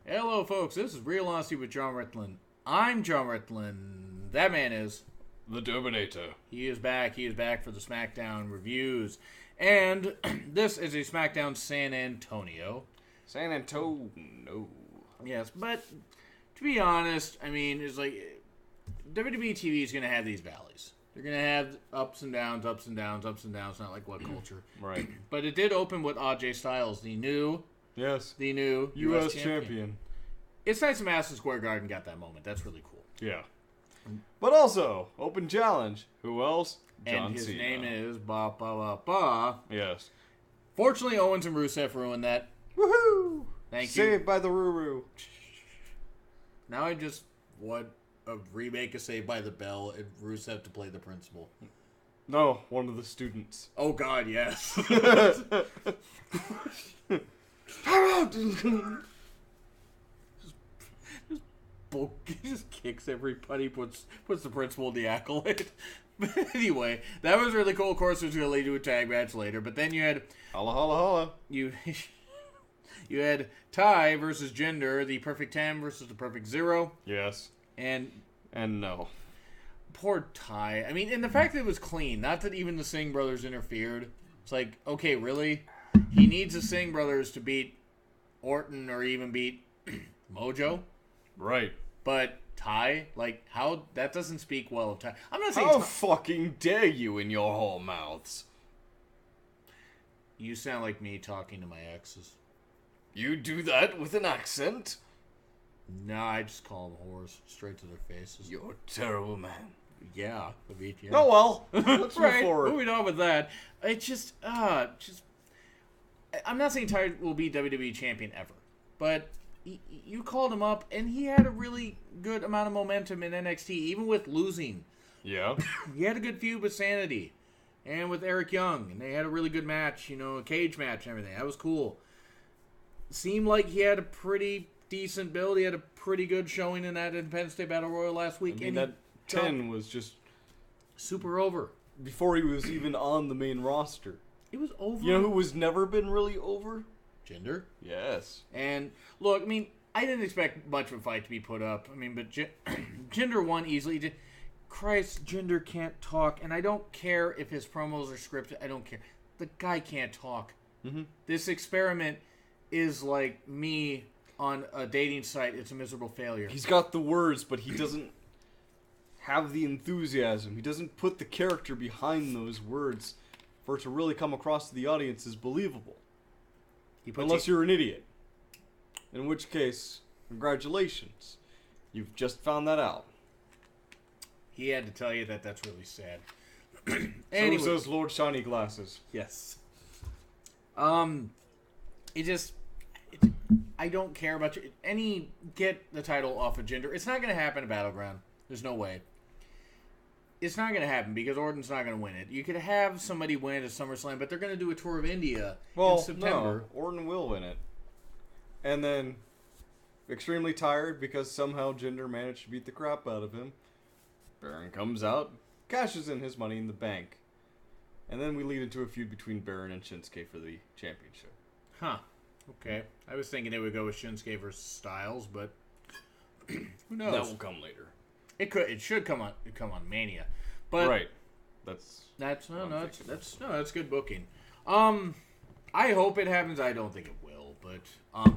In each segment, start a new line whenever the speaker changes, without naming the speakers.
Hello, folks. This is Real Honesty with Jonn Ritland. I'm Jonn Ritland. That man is
the Terminator.
He is back. He is back for the SmackDown reviews. And this is a SmackDown San Antonio.
San Antonio.
Yes, but to be honest, I mean, it's like WWE TV is going to have these valleys. They're going to have ups and downs, ups and downs, ups and downs. Not like What Culture.
Right.
But it did open with AJ Styles, the new
U.S. champion.
It's nice that Madison Square Garden got that moment. That's really cool.
Yeah. But also, open challenge. Who else? John
and his
Cena.
name is Ba Ba Ba Ba.
Yes.
Fortunately, Owens and Rusev ruined that.
Woohoo!
Thank you.
Saved by the Ruru.
Now I just want a remake of Saved by the Bell and Rusev to play the principal.
No, one of the students.
Oh God, yes. He just kicks everybody, puts the principal in the accolade. But anyway, that was really cool. Of course, it was going to lead to a tag match later. But then you had...
Holla, holla, holla.
You had Ty versus Jinder, the Perfect 10 versus the Perfect 0.
Yes.
And
no.
Poor Ty. I mean, and the fact that it was clean, not that even the Singh brothers interfered. It's like, okay, really? He needs the Singh brothers to beat Orton or even beat Mojo?
Right.
But Ty, like, how... That doesn't speak well of Ty. I'm not saying...
How fucking dare you in your whole mouths?
You sound like me talking to my exes.
You do that with an accent?
No, I just call them whores straight to their faces.
You're a terrible man.
Yeah. I mean, yeah.
Oh, well. Let's move
right,
forward.
moving on with that. It just... I'm not saying Ty will be WWE champion ever. But... You called him up, and he had a really good amount of momentum in NXT, even with losing.
Yeah.
He had a good feud with Sanity and with Eric Young, and they had a really good match, a cage match and everything. That was cool. Seemed like he had a pretty decent build. He had a pretty good showing in that Independence Day Battle Royal last week.
I mean, that 10 was just...
super over.
Before he was even on the main roster.
It was over.
You know who was never been really over?
Jinder.
Yes.
And, look, I mean, I didn't expect much of a fight to be put up. I mean, but Jinder won easily. Christ, Jinder can't talk. And I don't care if his promos are scripted. I don't care. The guy can't talk.
Mm-hmm.
This experiment is like me on a dating site. It's a miserable failure.
He's got the words, but he doesn't have the enthusiasm. He doesn't put the character behind those words for it to really come across to the audience as believable. Unless you're an idiot. In which case, congratulations. You've just found that out.
He had to tell you that. That's really sad.
Anyway. So those Lord Shiny Glasses.
Yes. I don't care about you. Get the title off of Jinder. It's not going to happen at Battleground. There's no way. It's not going to happen because Orton's not going to win it. You could have somebody win at SummerSlam, but they're going to do a tour of India in September.
No, Orton will win it. And then, extremely tired because somehow Jinder managed to beat the crap out of him, Baron comes out, cashes in his money in the bank. And then we lead into a feud between Baron and Shinsuke for the championship.
Huh. Okay. I was thinking they would go with Shinsuke versus Styles, but who knows?
That will come later.
It should come on Mania. But
right. That's good
booking. I hope it happens. I don't think it will, but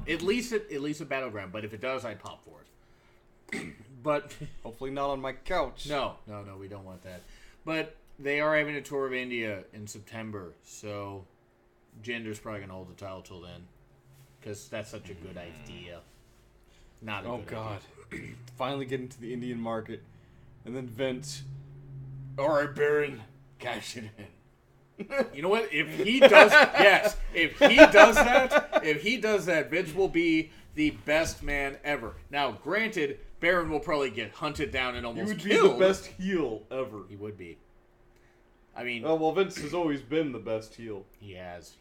at least at Battleground. But if it does, I'd pop for it. But
hopefully not on my couch.
No, we don't want that. But they are having a tour of India in September, so Jinder's probably gonna hold the title till then, because that's such a good idea. Not a good
God. Idea. Finally getting to the Indian market, and then Vince. All right, Baron, cash it in.
You know what? If he does, yes. If he does that, Vince will be the best man ever. Now, granted, Baron will probably get hunted down and almost killed.
He would be the best heel ever.
He would be. I mean,
well, Vince has always been the best heel.
He has.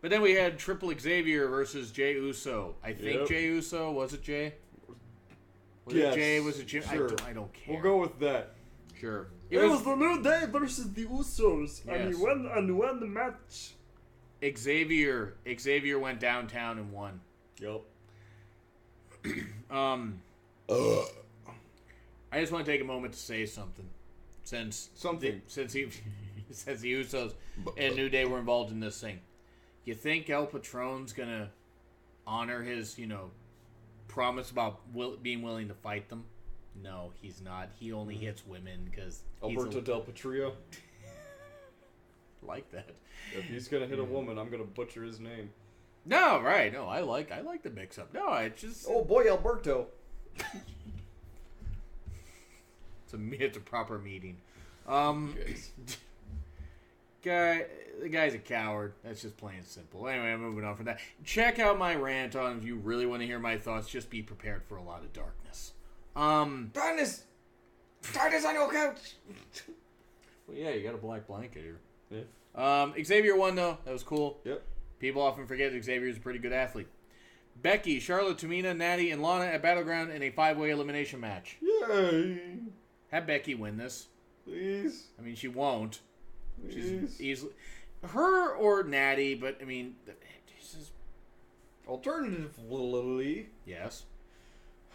But then we had Triple Xavier versus Jey Uso. I think Jey Uso. Was it Jey? Was it Jey? Was it Jim?
Sure.
I don't care.
We'll go with that.
Sure.
It was the New Day versus the Usos,
yes.
and he won the match.
Xavier went downtown and won.
Yep.
I just want to take a moment to say something. Since the Usos and New Day were involved in this thing, you think El Patron's gonna honor his, promise about being willing to fight them? No, he's not. He only hits women because
Alberto Del Patrio.
Like that.
If he's gonna hit a woman, I'm gonna butcher his name.
No, right? No, I like the mix-up. No, I just
Oh boy, Alberto.
It's a proper meeting. The guy's a coward. That's just plain simple. Anyway, I'm moving on from that. Check out my rant on if you really want to hear my thoughts. Just be prepared for a lot of darkness.
Darkness on your couch.
Well, yeah, you got a black blanket here.
Yeah.
Xavier won though. That was cool.
Yep.
People often forget Xavier's a pretty good athlete. Becky, Charlotte, Tamina, Natty, and Lana at Battleground in a 5-way elimination match.
Yay!
Have Becky win this.
Please.
I mean, she won't.
Please.
She's easily her or Natty, but I mean,
Alternatively,
yes.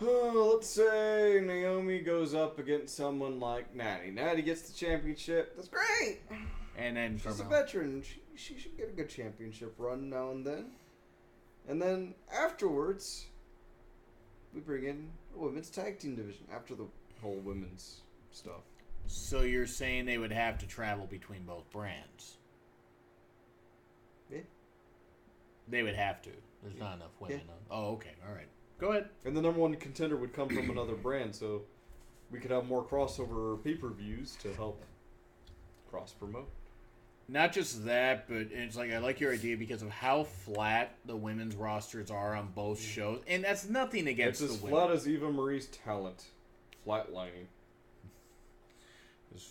Let's say Naomi goes up against someone like Natty. Natty gets the championship. That's great.
And then
She's a veteran. She should get a good championship run now and then. And then afterwards, we bring in a women's tag team division after the whole women's stuff.
So you're saying they would have to travel between both brands?
Yeah.
They would have to. There's not enough women.
Yeah.
Oh, okay. All right. Go ahead.
And the number one contender would come from another brand, so we could have more crossover pay-per-views to help cross-promote.
Not just that, but it's like I like your idea because of how flat the women's rosters are on both shows, and that's nothing against
it's as
the women.
flat as Eva Marie's talent, flatlining.
As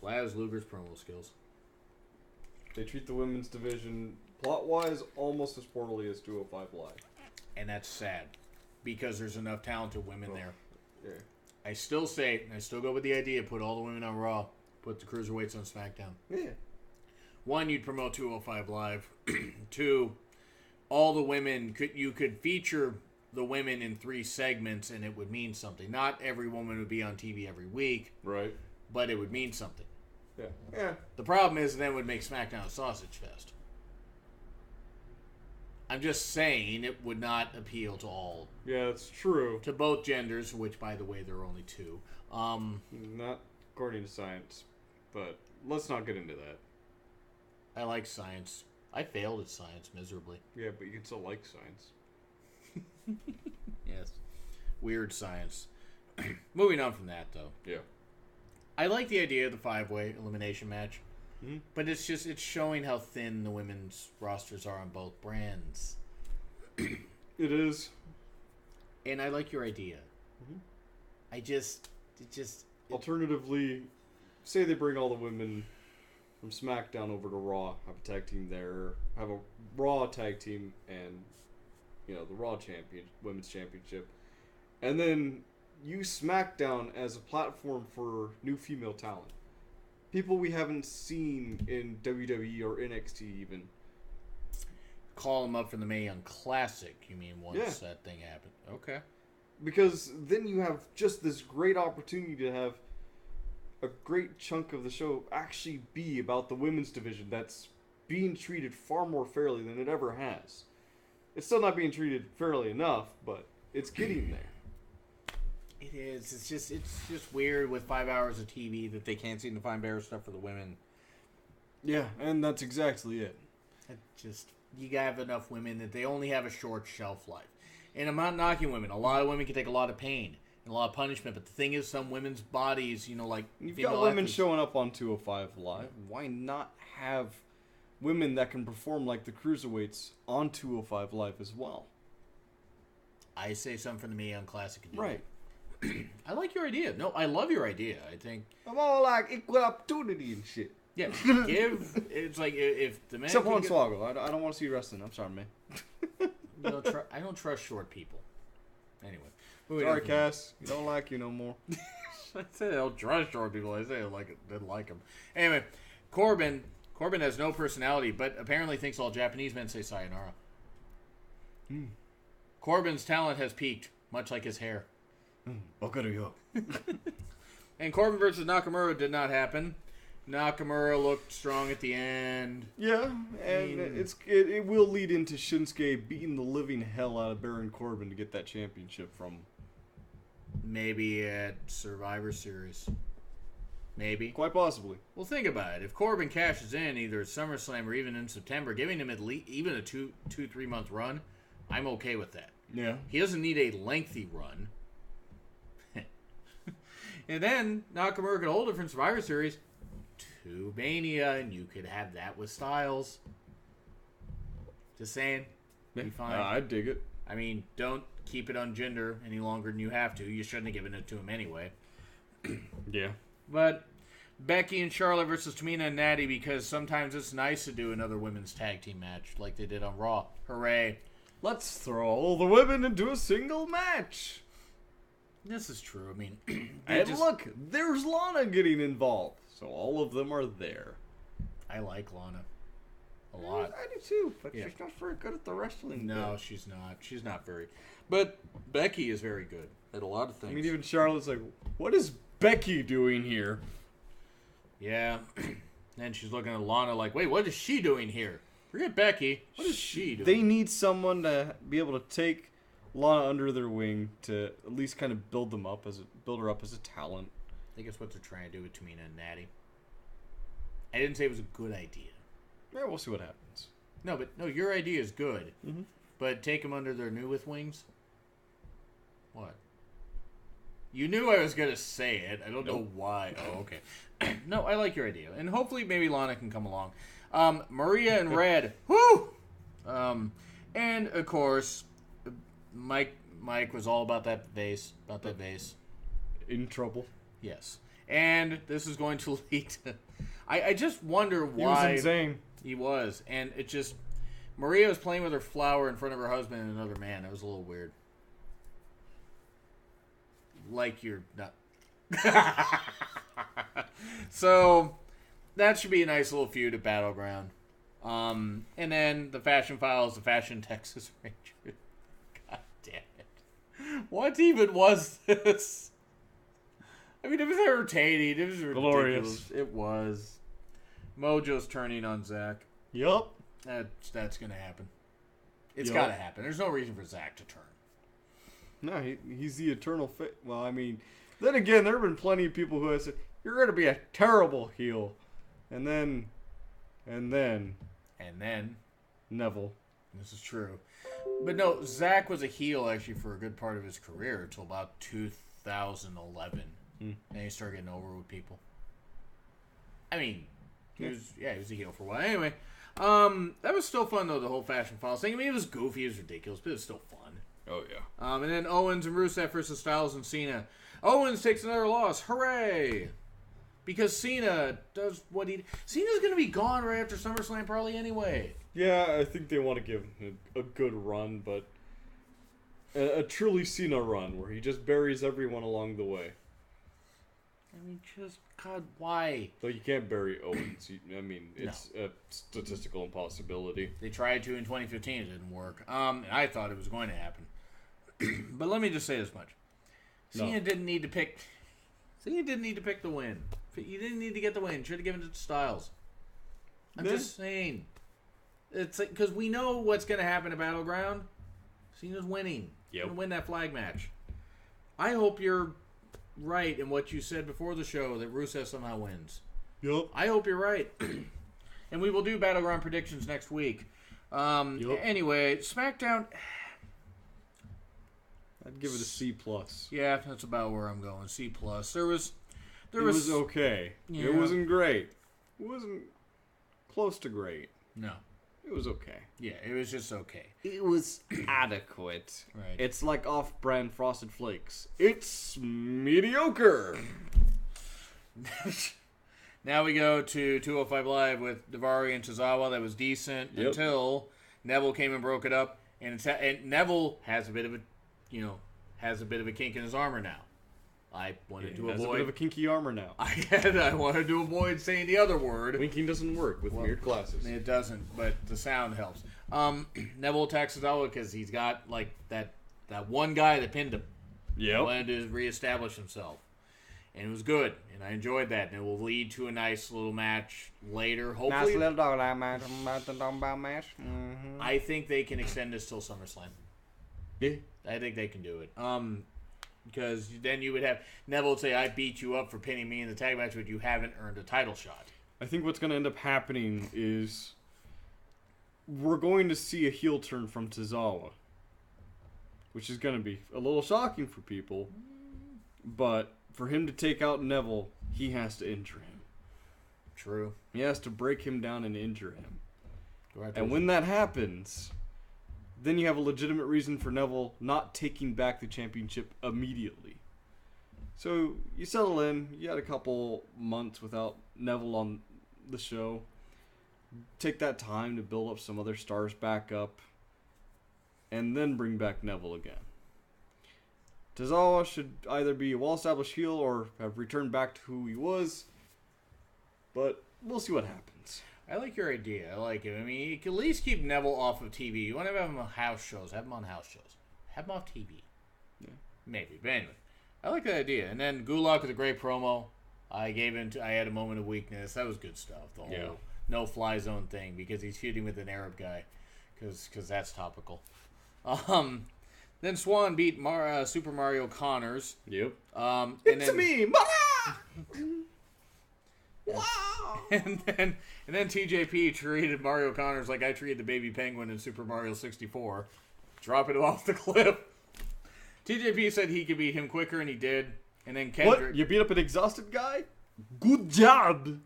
flat as Luger's promo skills.
They treat the women's division plot-wise almost as poorly as 205 Live.
And that's sad because there's enough talented women there.
Yeah.
I still go with the idea: put all the women on Raw, put the cruiserweights on SmackDown.
Yeah.
1, you'd promote 205 Live. 2, all the women you could feature the women in 3 segments, and it would mean something. Not every woman would be on TV every week,
Right.
but it would mean something.
Yeah. Yeah.
The problem is, then it would make SmackDown a sausage fest. I'm just saying it would not appeal to all.
Yeah, that's true.
To both genders, which, by the way, there are only 2.
Not according to science, but let's not get into that.
I like science. I failed at science miserably.
Yeah, but you can still like science.
Yes. Weird science. Moving on from that, though.
Yeah.
I like the idea of the 5-way elimination match.
Mm-hmm.
But it's showing how thin the women's rosters are on both brands.
It is.
And I like your idea.
Mm-hmm. Alternatively, say they bring all the women from SmackDown over to Raw, have a tag team there, have a Raw tag team, and the Raw women's championship, and then use SmackDown as a platform for new female talent. People we haven't seen in WWE or NXT even.
Call them up for the Mae Young Classic, you mean, once that thing happened. Okay.
Because then you have just this great opportunity to have a great chunk of the show actually be about the women's division that's being treated far more fairly than it ever has. It's still not being treated fairly enough, but it's getting there.
It is. It's just weird with 5 hours of TV that they can't seem to find better stuff for the women.
Yeah, and that's exactly it.
You gotta have enough women that they only have a short shelf life. And I'm not knocking women. A lot of women can take a lot of pain and a lot of punishment. But the thing is, some women's bodies, like
you've got women showing up on 205 Live. Why not have women that can perform like the cruiserweights on 205 Live as well?
I say something for the Mae Young Classic.
Right.
I like your idea. No, I love your idea. I think
I'm all like equal opportunity and shit.
Yeah, it's like if the man.
Except for Swoggle. I don't want to see you wrestling. I'm sorry, man.
I don't trust short people. Anyway.
Sorry, Cass. You don't like you no more.
I said I don't trust short people. I say I didn't like them. Anyway, Corbin has no personality, but apparently thinks all Japanese men say sayonara. Corbin's talent has peaked, much like his hair.
Okaruyo.
And Corbin versus Nakamura did not happen. Nakamura looked strong at the end.
Yeah, and it will lead into Shinsuke beating the living hell out of Baron Corbin to get that championship from him.
Maybe at Survivor Series. Maybe.
Quite possibly.
Well, think about it. If Corbin cashes in either at SummerSlam or even in September, giving him at least even a 3 month run, I'm okay with that.
Yeah.
He doesn't need a lengthy run. And then Nakamura could hold it from Survivor Series to Mania, and you could have that with Styles. Just saying. Be fine.
I dig it.
I mean, don't keep it on gender any longer than you have to. You shouldn't have given it to him anyway.
Yeah.
But Becky and Charlotte versus Tamina and Natty, because sometimes it's nice to do another women's tag team match like they did on Raw. Hooray.
Let's throw all the women into a single match.
This is true. I mean,
and look, there's Lana getting involved. So all of them are there.
I like Lana a lot.
I do too, but
Yeah.
she's not very good at the wrestling.
No, she's not. She's not very. But Becky is very good at a lot of things.
I mean, even Charlotte's like, what is Becky doing here?
Yeah. And she's looking at Lana like, wait, what is she doing here? Forget Becky. What is she doing?
They need someone to be able to take Lana under their wing to at least kind of build her up as a talent.
I think it's what they're trying to do with Tamina and Natty. I didn't say it was a good idea.
Yeah, we'll see what happens.
No, your idea is good.
Mm-hmm.
But take them under their new with wings? What? You knew I was going to say it. I don't know why. Oh, okay. No, I like your idea. And hopefully maybe Lana can come along. Maria and Red. Woo! And, of course, Mike was all about that vase.
In trouble.
Yes. And this is going to lead to... I just wonder why...
He was insane.
He was. And it just... Maria was playing with her flower in front of her husband and another man. That was a little weird. Like you're not... So, that should be a nice little feud at Battleground. And then the Fashion Files, the Fashion Texas Rangers. God damn it. What even was this? I mean, it was entertaining. It was ridiculous.
Glorious.
It was. Mojo's turning on Zach.
Yup.
That's going to happen. It's
Yup.
got to happen. There's no reason for Zach to turn.
No, he's the eternal fit. Well, I mean, then again, there have been plenty of people who have said, you're going to be a terrible heel. And then, Neville.
This is true. But no, Zach was a heel actually for a good part of his career until about 2011. And he started getting over with people. I mean, he was a heel for a while. Anyway, that was still fun though, the whole Fashion Files thing. I mean, it was goofy, it was ridiculous, but it was still fun.
Oh, yeah.
And then Owens and Rusev versus Styles and Cena. Owens takes another loss. Hooray! Because Cena does what he... Cena's going to be gone right after SummerSlam probably anyway.
Yeah, I think they want to give him a good run, but a truly Cena run where he just buries everyone along the way.
I mean, just... God, why?
Though you can't bury Owens. I mean, it's a statistical impossibility.
They tried to in 2015. It didn't work. I thought it was going to happen. But let me just say this much. Cena didn't need to pick the win. He didn't need to get the win. Should have given it to Styles. I'm just saying. It's like, because we know what's going to happen at Battleground. Cena's winning. Yep. Going to win that flag match. I hope you're right in what you said before the show that Rusev somehow wins.
Yep.
I hope you're right. And we will do Battleground predictions next week. Anyway, SmackDown...
I'd give it a C+.
Yeah, that's about where I'm going. C+. There was
okay.
Yeah.
It wasn't great. It wasn't close to great.
No.
It was okay.
Yeah, it was just okay.
It was adequate.
Right.
It's like off-brand Frosted Flakes. It's mediocre.
Now we go to 205 Live with Daivari and Tozawa. That was decent until Neville came and broke it up. And Neville has a bit of a kink in his armor now. I wanted to
has a bit
avoid.
of a kinky armor now.
I wanted to avoid saying the other word.
Winking doesn't work with weird glasses.
It doesn't, but the sound helps. Neville attacks Cesaro because he's got like that one guy that pinned him.
Yep.
Wanted to reestablish himself. And it was good, and I enjoyed that. And it will lead to a nice little match later. Hopefully,
Nice little dog match. Match. Mm-hmm.
I think they can extend this till SummerSlam.
Yeah.
I think they can do it. Because then you would have Neville would say, "I beat you up for pinning me in the tag match, but you haven't earned a title shot."
I think what's going to end up happening is we're going to see a heel turn from Tozawa, which is going to be a little shocking for people, but for him to take out Neville, he has to injure him.
True.
He has to break him down and injure him.
Right,
and when that happens, then you have a legitimate reason for Neville not taking back the championship immediately. So you settle in, you had a couple months without Neville on the show. Take that time to build up some other stars back up, and then bring back Neville again. Tozawa should either be a well-established heel or have returned back to who he was, but we'll see what happens.
I like your idea. I like it. I mean, you can at least keep Neville off of TV. You want to have him on house shows. Have him on house shows. Have him off TV.
Yeah.
Maybe. But anyway, I like that idea. And then Gulak with a great promo. I had a moment of weakness. That was good stuff. The whole no-fly zone thing because he's feuding with an Arab guy because that's topical. Then Swan beat Super Mario Connors.
Yep.
It's
me, Mama!
Wow! And then TJP treated Mario Connors like I treated the baby penguin in Super Mario 64, dropping him off the cliff. TJP said he could beat him quicker, and he did. And then Kendrick...
What? You beat up an exhausted guy? Good job!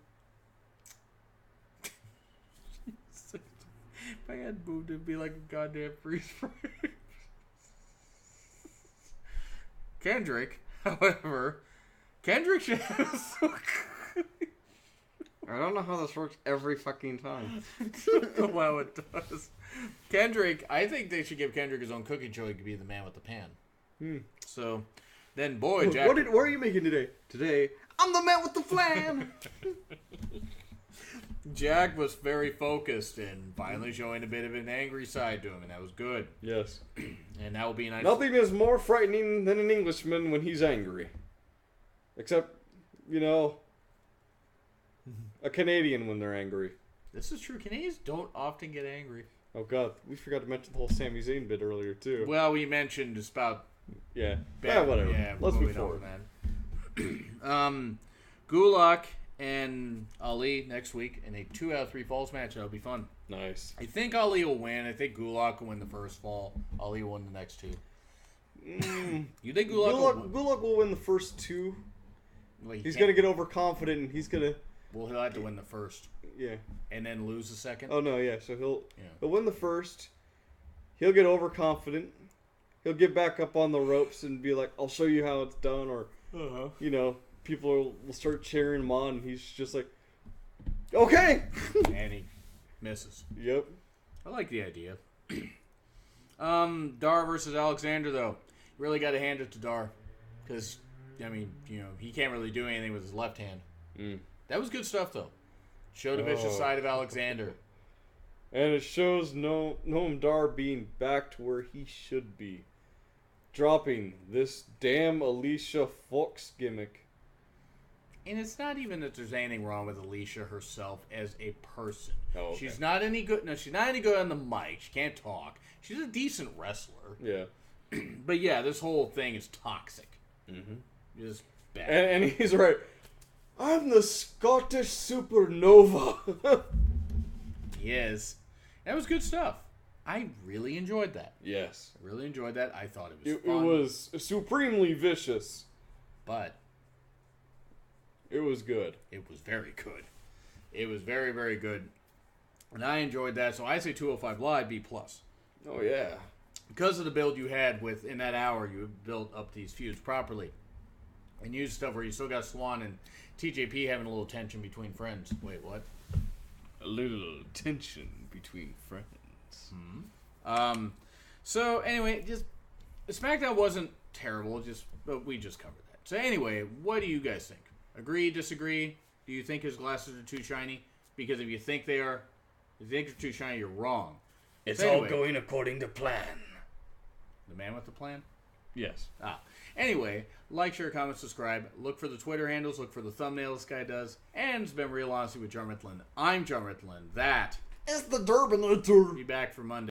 If I had moved, it'd be like a goddamn freeze frame. Kendrick, however... Kendrick should have...
I don't know how this works every fucking time.
Well, it does. Kendrick, I think they should give Kendrick his own cooking show. He could be the man with the pan. So, then boy, Jack...
What are you making today? Today, I'm the man with the flan!
Jack was very focused and finally showing a bit of an angry side to him, and that was good.
Yes.
And that will be nice.
Nothing is more frightening than an Englishman when he's angry. Except, a Canadian when they're angry.
This is true. Canadians don't often get angry.
Oh god, we forgot to mention the whole Sami Zayn bit earlier too.
Well, we mentioned just about...
Yeah. Whatever.
Yeah,
Let's move
moving on
forward.
from that. Gulak and Ali next week in a 2 out of 3 falls match. That'll be fun.
Nice.
I think Ali will win. I think Gulak will win the first fall. Ali will win the next 2. You think
Gulak will win the first 2.
Well,
he's going to get overconfident and he's going to...
Well, he'll have to win the first.
Yeah.
And then lose the second?
Oh, no, yeah. So he'll win the first. He'll get overconfident. He'll get back up on the ropes and be like, I'll show you how it's done. Or, people will start cheering him on. And he's just like, okay.
And he misses.
Yep.
I like the idea. Dar versus Alexander, though. Really got to hand it to Dar. Because, he can't really do anything with his left hand. That was good stuff, though. Showed a vicious side of Alexander.
And it shows Noam Dar being back to where he should be. Dropping this damn Alicia Fox gimmick.
And it's not even that there's anything wrong with Alicia herself as a person.
Oh, okay.
She's not any good. No, she's not any good on the mic. She can't talk. She's a decent wrestler.
Yeah.
But yeah, this whole thing is toxic. Just bad.
And he's right. I'm the Scottish supernova.
Yes. That was good stuff. I really enjoyed that.
Yes.
I really enjoyed that. I thought it was
It
fun.
was supremely vicious.
But
it was good.
It was very good. It was very, very good. And I enjoyed that. So I say 205 Live B+.
Oh, yeah.
Because of the build you had in that hour, you built up these feuds properly. And used stuff where you still got Swan and TJP having a little tension between friends. Wait, what?
A little tension between friends.
So anyway, just SmackDown wasn't terrible. But we just covered that. So anyway, what do you guys think? Agree, disagree? Do you think his glasses are too shiny? Because if you think they are, if you think they're too shiny, you're wrong.
It's
So
all
anyway,
going according to plan.
The man with the plan?
Yes.
Anyway, like, share, comment, subscribe. Look for the Twitter handles. Look for the thumbnail this guy does. And it's been Real Honesty with Jonn Ritland. I'm Jonn Ritland. That
It's the Durbinator.
be back for Monday.